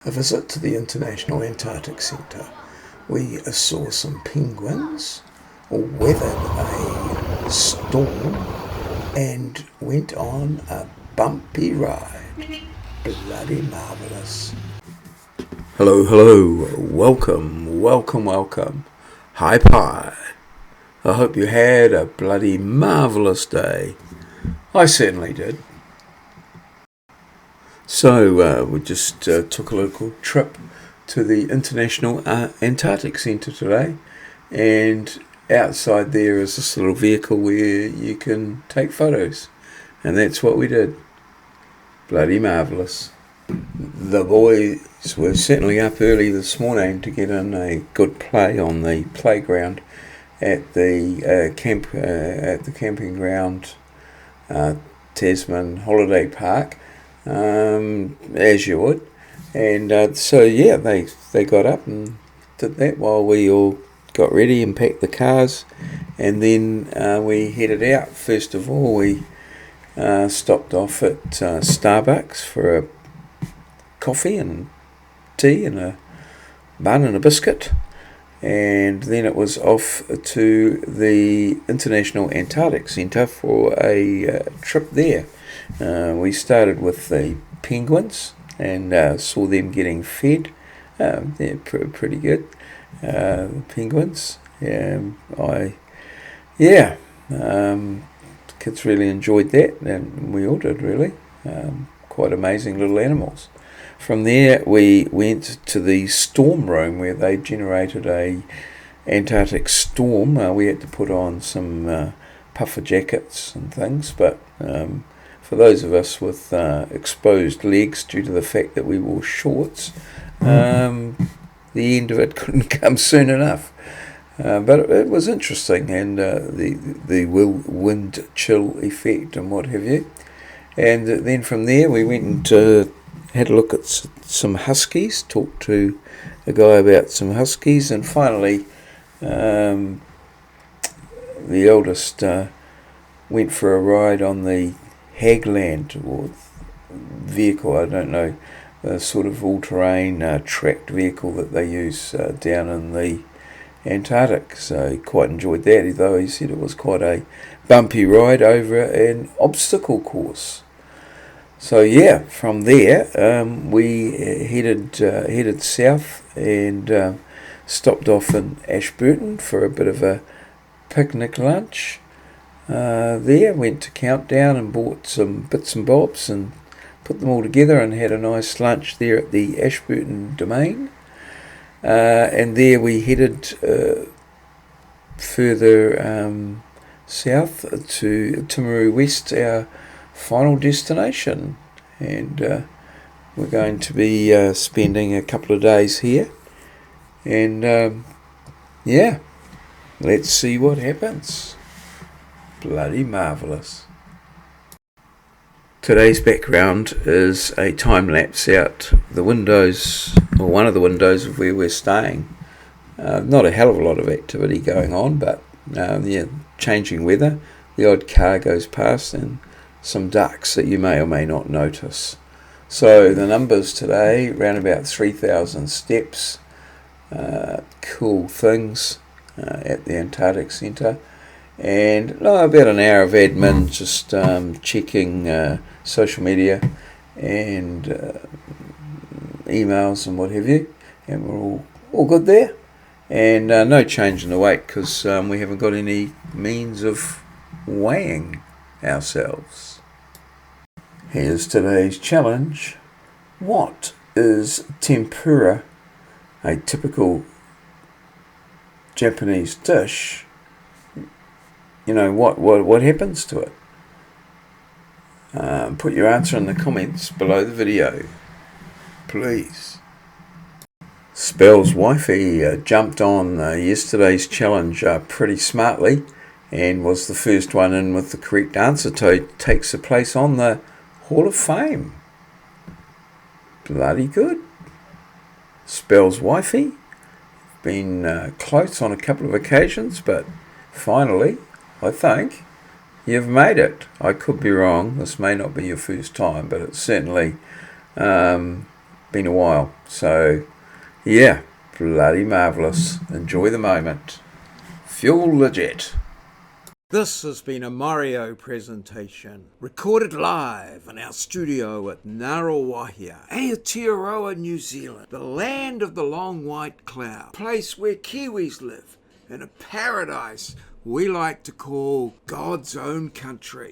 A visit to the International Antarctic Centre. We saw some penguins, weathered a storm, and went on a bumpy ride. Bloody marvellous. Hello, welcome. Hi Pie. I hope you had a bloody marvellous day. I certainly did. So we just took a local trip to the International Antarctic Centre today, and outside there is this little vehicle where you can take photos, and that's what we did. Bloody marvellous. The boys were certainly up early this morning to get in a good play on the playground at the camping ground, Tasman Holiday Park. As you would, and so yeah, they got up and did that while we all got ready and packed the cars, and then we headed out. First of all, we stopped off at Starbucks for a coffee and tea and a bun and a biscuit, and then it was off to the International Antarctic Centre for a trip there. We started with the penguins and saw them getting fed. They're pretty good, the penguins. Kids really enjoyed that, and we all did really. Quite amazing little animals. From there we went to the storm room where they generated a Antarctic storm. We had to put on some puffer jackets and things, but for those of us with exposed legs due to the fact that we wore shorts, the end of it couldn't come soon enough. But it was interesting, and the wind chill effect and what have you. And then from there we went and had a look at some huskies, talked to a guy about some huskies, and finally the eldest went for a ride on the Hagland or vehicle, I don't know, a sort of all-terrain tracked vehicle that they use down in the Antarctic. So he quite enjoyed that, though he said it was quite a bumpy ride over an obstacle course. So yeah, from there we headed south and stopped off in Ashburton for a bit of a picnic lunch. There went to Countdown and bought some bits and bobs and put them all together and had a nice lunch there at the Ashburton Domain. And there we headed further south to Timaru West, our final destination, and we're going to be spending a couple of days here, and let's see what happens. Bloody marvellous. Today's background is a time lapse out the windows, or one of the windows of where we're staying. Not a hell of a lot of activity going on, but changing weather, the odd car goes past, and some ducks that you may or may not notice. So the numbers today, around about 3,000 steps, cool things at the Antarctic Centre, and about an hour of admin, just checking social media and emails and what have you, and we're all good there, and no change in the weight because we haven't got any means of weighing ourselves. Here's today's challenge. What is tempura, a typical Japanese dish? You know, what happens to it? Put your answer in the comments below the video, please. Spell's wifey jumped on yesterday's challenge pretty smartly and was the first one in with the correct answer, to takes a place on the Hall of Fame. Bloody good. Spell's wifey. Been close on a couple of occasions, but finally, I think, you've made it. I could be wrong. This may not be your first time, but it's certainly been a while. So, yeah, bloody marvellous. Enjoy the moment. Fuel legit. This has been a maureo presentation, recorded live in our studio at Ngaruawahia, Aotearoa, New Zealand, the land of the long white cloud, place where Kiwis live, in a paradise we like to call God's own country.